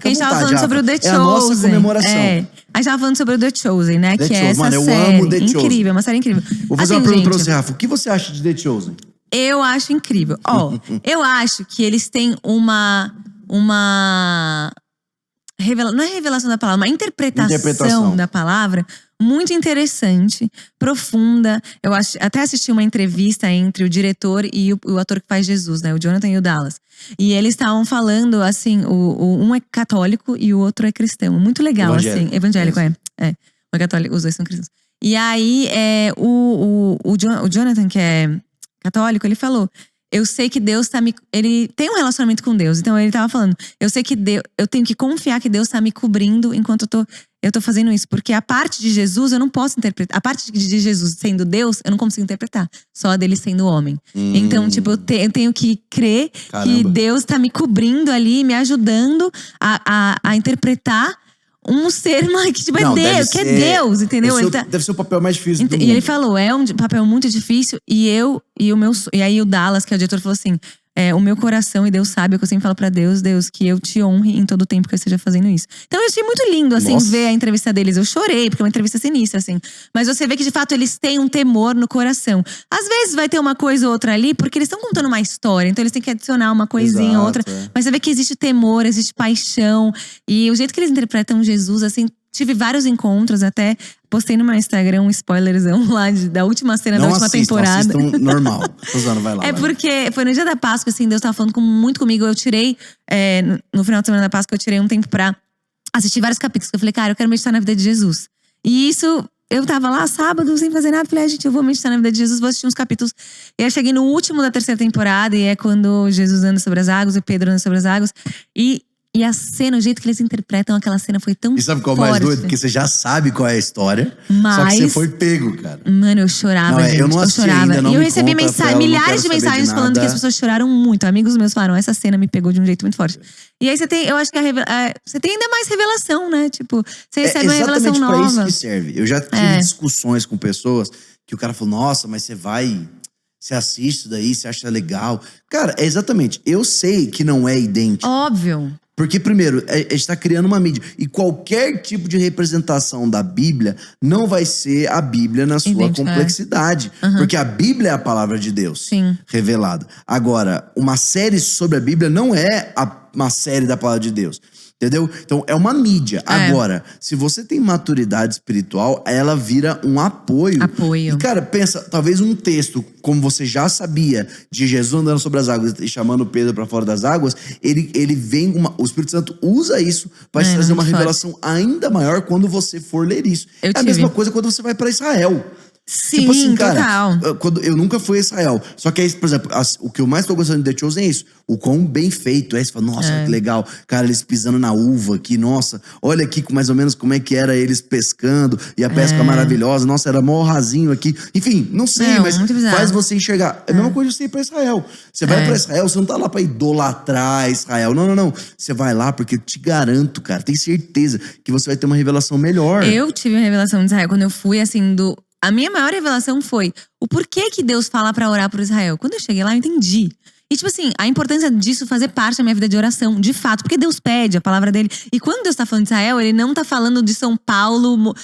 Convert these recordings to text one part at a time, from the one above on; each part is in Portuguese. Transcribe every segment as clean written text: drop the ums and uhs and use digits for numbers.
a gente tava vontade, falando sobre o The Rafa. É a nossa Chosen. comemoração. A gente tava falando sobre o The Chosen, né? The que é Chosen. essa Mano, eu série amo The Chosen. incrível, uma série incrível. Vou fazer Assim, uma pergunta pra gente, você, Rafa. O que você acha de The Chosen? eu acho incrível. Eu acho que eles têm uma não é revelação da palavra, uma interpretação da palavra muito interessante, profunda. Eu até assisti uma entrevista entre o diretor e o ator que faz Jesus, né? O Jonathan e o Dallas. E eles estavam falando, assim, um é católico e o outro é cristão. Muito legal, assim. Evangélico, é. Um é católico, os dois são cristãos. E aí, o Jonathan, que é católico, ele falou… Eu sei que Deus tá Ele tem um relacionamento com Deus. Então ele tava falando… Eu sei que eu tenho que confiar que Deus tá me cobrindo enquanto eu tô fazendo isso. Porque a parte de Jesus eu não posso interpretar. A parte de Jesus sendo Deus, eu não consigo interpretar. Só a dele sendo homem. Então, tipo, eu tenho que crer que Deus tá me cobrindo ali, me ajudando a interpretar um ser que tipo, é Deus, que é Deus, entendeu? Deve ser o papel mais difícil do mundo. E ele falou, é um papel muito difícil. E aí o Dallas, que é o diretor, falou assim… o meu coração, e Deus sabe, é o que eu sempre falo pra Deus, que eu te honre em todo o tempo que eu esteja fazendo isso. Então eu achei muito lindo, assim, ver a entrevista deles. Eu chorei, porque é uma entrevista sinistra, assim. Mas você vê que, de fato, eles têm um temor no coração. Às vezes vai ter uma coisa ou outra ali, porque eles estão contando uma história. Então eles têm que adicionar uma coisinha ou outra. Mas você vê que existe temor, existe paixão. E o jeito que eles interpretam Jesus, assim… Tive vários encontros, até postei no meu Instagram um spoilerzão lá da última cena da última temporada. Não assistam normal. Rosana, vai lá. Porque foi no dia da Páscoa, assim, Deus tava falando muito comigo. Eu tirei, no final de semana da Páscoa, eu tirei um tempo pra assistir vários capítulos. Eu falei, cara, eu quero meditar na vida de Jesus. E isso, eu tava lá sábado, sem fazer nada. Falei, gente, eu vou meditar na vida de Jesus, vou assistir uns capítulos. E aí eu cheguei no último da terceira temporada, e é quando Jesus anda sobre as águas e Pedro anda sobre as águas. E a cena, o jeito que eles interpretam aquela cena foi tão forte. E sabe qual é o mais doido? Porque você já sabe qual é a história, só que você foi pego, cara. Mano, eu chorava, gente. Eu não assisti chorava. ainda, não e eu me recebi conta, milhares de mensagens falando que as pessoas choraram muito. Amigos meus falaram, essa cena me pegou de um jeito muito forte. E aí você tem, eu acho que você tem ainda mais revelação, né? Tipo, você recebe uma revelação nova. É exatamente pra isso que serve. Eu já tive discussões com pessoas que o cara falou, nossa, mas você assiste isso daí, você acha legal. Cara, é exatamente. Eu sei que não é idêntico. Óbvio. Porque, primeiro, a gente está criando uma mídia. E qualquer tipo de representação da Bíblia não vai ser a Bíblia na sua complexidade. Porque a Bíblia é a palavra de Deus revelada. Agora, uma série sobre a Bíblia não é uma série da palavra de Deus. Entendeu? Então, é uma mídia. Agora, se você tem maturidade espiritual, ela vira um apoio. E, cara, pensa, talvez um texto, como você já sabia, de Jesus andando sobre as águas e chamando Pedro para fora das águas, ele vem, o Espírito Santo usa isso para te trazer uma revelação ainda maior quando você for ler isso. É a mesma coisa quando você vai para Israel. Sim, tipo assim, cara, total. Eu nunca fui a Israel. Só que aí, por exemplo, o que eu mais tô gostando de The Chosen é isso. O quão bem feito é. Você fala, nossa, que legal. Cara, eles pisando na uva aqui, nossa. Olha aqui mais ou menos como é que era eles pescando. E a pesca maravilhosa. Nossa, era mó rasinho aqui. Enfim, não sei, mas faz você enxergar. É a mesma coisa de você ir pra Israel. Você vai pra Israel, você não tá lá pra idolatrar Israel. Não. Você vai lá porque eu te garanto, cara, tenho certeza que você vai ter uma revelação melhor. Eu tive uma revelação de Israel quando eu fui, assim, A minha maior revelação foi o porquê que Deus fala pra orar por Israel. Quando eu cheguei lá, eu entendi. E tipo assim, a importância disso fazer parte da minha vida de oração, de fato. Porque Deus pede a palavra dele. E quando Deus tá falando de Israel, ele não tá falando de São Paulo.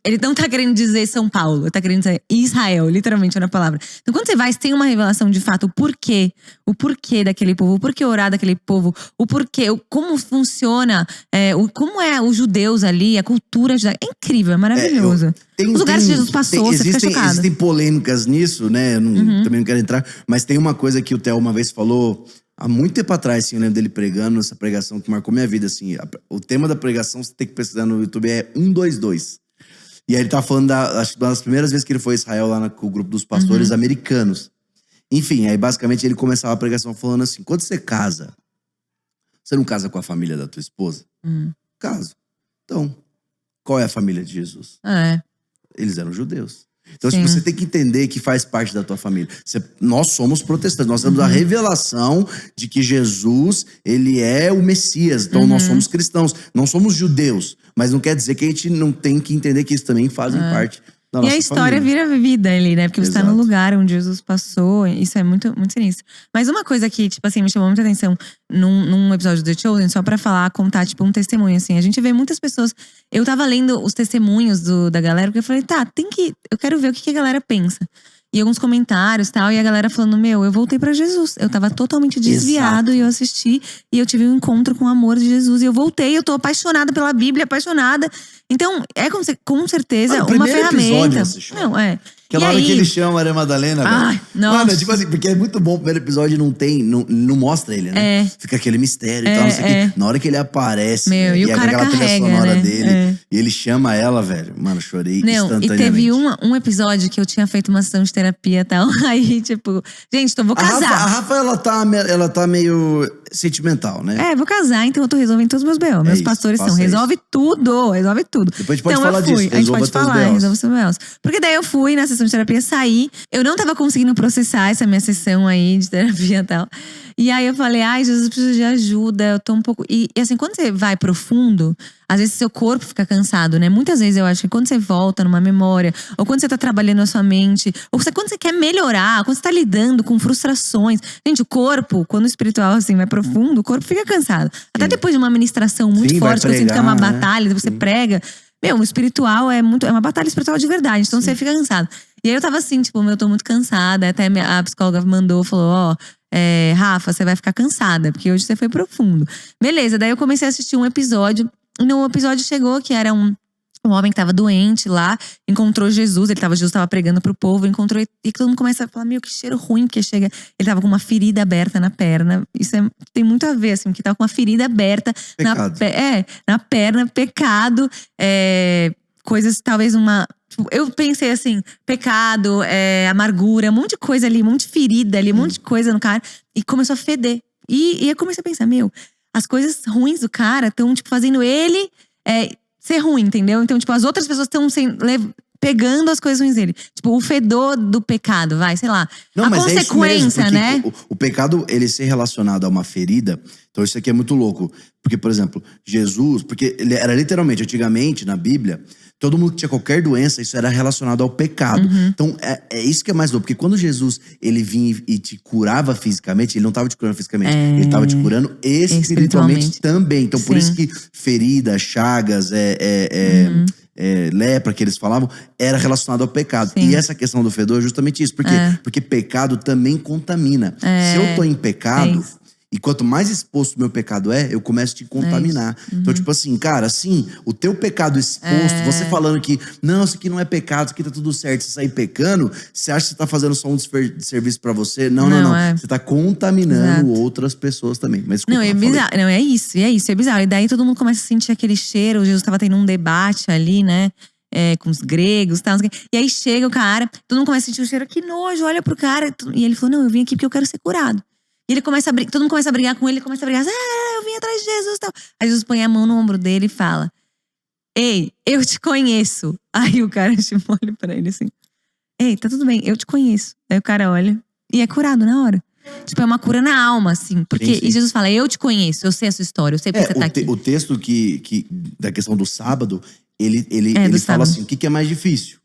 Ele não tá querendo dizer São Paulo. Ele tá querendo dizer Israel, literalmente na palavra. Então quando você vai, você tem uma revelação de fato. O porquê daquele povo. O porquê orar daquele povo. O porquê, como funciona. Como é os judeus ali, a cultura judaica. É incrível, é maravilhoso. Os lugares que Jesus passou, você fica chocado. Existem polêmicas nisso, né? Também não quero entrar. Mas tem uma coisa que o Theo uma vez falou há muito tempo atrás, assim, eu lembro dele pregando essa pregação que marcou minha vida, assim. O tema da pregação, você tem que pesquisar no YouTube, é 122. E aí ele tava falando acho que uma das primeiras vezes que ele foi a Israel lá com o grupo dos pastores americanos. Enfim, aí basicamente ele começava a pregação falando assim, quando você casa, você não casa com a família da tua esposa? Caso. Então, qual é a família de Jesus? Eles eram judeus. Então, tipo, você tem que entender que faz parte da tua família. Nós somos protestantes, nós temos a revelação de que Jesus, ele é o Messias. Então, nós somos cristãos, não somos judeus. Mas não quer dizer que a gente não tem que entender que eles também fazem parte E a história vira vida ali, né? Porque você tá no lugar onde Jesus passou. Isso é muito, muito sinistro. Mas uma coisa que, tipo assim, me chamou muita atenção num episódio do The Chosen, só pra contar, tipo, um testemunho, assim. A gente vê muitas pessoas… Eu tava lendo os testemunhos da galera, porque eu falei, tá, eu quero ver o que a galera pensa. E alguns comentários e tal, e a galera falando, eu voltei pra Jesus. Eu tava totalmente desviado. E eu assisti, e eu tive um encontro com o amor de Jesus. E eu voltei, eu tô apaixonada pela Bíblia, apaixonada. Então, com certeza uma ferramenta. Não, Aquela hora que ele chama a Maria Madalena, velho. Nossa. Mano, tipo assim, porque é muito bom. O primeiro episódio não mostra ele, né? Fica aquele mistério e tal, não sei o quê. Na hora que ele aparece, e o cara aquela trilha carrega, sonora né? dele, e ele chama ela, velho. Mano, chorei instantaneamente. E teve um episódio que eu tinha feito uma sessão de terapia e tal. Aí, tipo, gente, então vou casar. A Rafa, ela tá meio sentimental, né? Vou casar, então eu tô resolvendo todos os meus B.O. Meus pastores são, resolve tudo. Depois a gente pode falar disso. A gente pode falar, resolve os B.O.s. Porque daí eu fui na sessão de terapia, saí. Eu não tava conseguindo processar essa minha sessão aí de terapia e tal. E aí eu falei, Jesus, eu preciso de ajuda, eu tô um pouco… E assim, quando você vai profundo, às vezes seu corpo fica cansado, né? Muitas vezes eu acho que quando você volta numa memória, ou quando você tá trabalhando a sua mente, ou quando você quer melhorar, quando você tá lidando com frustrações. Gente, o corpo, quando o espiritual assim vai profundo, o corpo fica cansado. Até depois de uma ministração muito forte, que eu sinto que é uma batalha, você prega… o espiritual é uma batalha espiritual de verdade, então você fica cansado. E aí eu tava assim, tipo, eu tô muito cansada. Até a psicóloga falou, Rafa, você vai ficar cansada, porque hoje você foi profundo. Beleza, daí eu comecei a assistir um episódio. E no episódio chegou que era um homem que tava doente lá, encontrou Jesus. Jesus tava pregando pro povo, encontrou, e todo mundo começa a falar, que cheiro ruim, porque chega… Ele tava com uma ferida aberta na perna. Isso tem muito a ver, assim, porque tava com uma ferida aberta na perna, pecado, coisas, talvez eu pensei assim, pecado, amargura, um monte de coisa ali, um monte de ferida ali, um monte de coisa no cara. E começou a feder. E eu comecei a pensar, as coisas ruins do cara estão, tipo, fazendo ele ser ruim, entendeu? Então, tipo, as outras pessoas estão pegando as coisas ruins dele. Tipo, o fedor do pecado, sei lá. Não, mas consequência, é isso mesmo, né? O pecado, ele ser relacionado a uma ferida… Então isso aqui é muito louco. Porque, por exemplo, Jesus… Porque ele era literalmente, antigamente, na Bíblia… Todo mundo que tinha qualquer doença, isso era relacionado ao pecado. Então, é isso que é mais louco. Porque quando Jesus, ele vinha e te curava fisicamente, ele não estava te curando fisicamente. Ele estava te curando espiritualmente também. Então, por isso que ferida, chagas, lepra, que eles falavam, era relacionado ao pecado. Sim. E essa questão do fedor é justamente isso. Por quê? Porque pecado também contamina. Se eu tô em pecado… E quanto mais exposto o meu pecado eu começo a te contaminar. Então, tipo assim, cara, assim, o teu pecado exposto, você falando que, não, isso aqui não é pecado, isso aqui tá tudo certo, você sair pecando, você acha que você tá fazendo só um serviço pra você? Não. Você tá contaminando outras pessoas também. Mas desculpa, não, é bizarro. Não, é isso, é bizarro. E daí todo mundo começa a sentir aquele cheiro. Jesus tava tendo um debate ali, né? Com os gregos e tal. E aí chega o cara, todo mundo começa a sentir o cheiro, que nojo, olha pro cara. E ele falou, não, eu vim aqui porque eu quero ser curado. E ele começa todo mundo começa a brigar com ele, começa a brigar, eu vim atrás de Jesus e tal. Aí Jesus põe a mão no ombro dele e fala, ei, eu te conheço. Aí o cara tipo, olha pra ele assim, ei, tá tudo bem, eu te conheço. Aí o cara olha e é curado na hora. Tipo, é uma cura na alma, assim. Porque sim. E Jesus fala, eu te conheço, eu sei a sua história, eu sei porque você tá aqui. O texto da questão do sábado, ele fala assim, o que é mais difícil?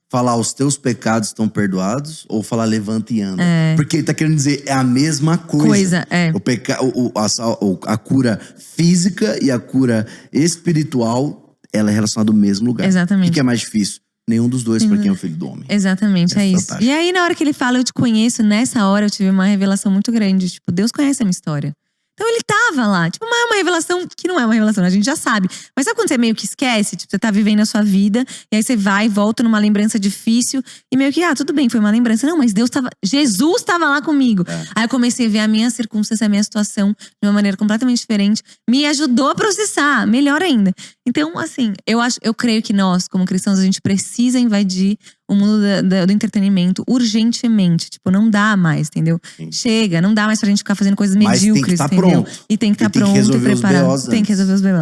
Falar os teus pecados estão perdoados ou falar levanta e anda? Porque ele tá querendo dizer, é a mesma coisa. A cura física e a cura espiritual, ela é relacionada ao mesmo lugar. Exatamente. O que é mais difícil? Nenhum dos dois para quem é o filho do homem. Exatamente, é isso. E aí na hora que ele fala, eu te conheço, nessa hora eu tive uma revelação muito grande. Tipo, Deus conhece a minha história. Então ele tava lá, tipo, mas é uma revelação que não é uma revelação, a gente já sabe. Mas sabe quando você meio que esquece? Tipo, você tá vivendo a sua vida, e aí você vai e volta numa lembrança difícil, e meio que, tudo bem, foi uma lembrança. Não, mas Jesus tava lá comigo. Aí eu comecei a ver a minha circunstância, a minha situação de uma maneira completamente diferente. Me ajudou a processar, melhor ainda. Então, assim, eu creio que nós, como cristãos, a gente precisa invadir o mundo do entretenimento urgentemente. Tipo, não dá mais, entendeu? Sim. Chega, não dá mais pra gente ficar fazendo coisas medíocres, tem que estar entendeu? Pronto. E tem que estar pronto e preparado. Tem que resolver os B.O.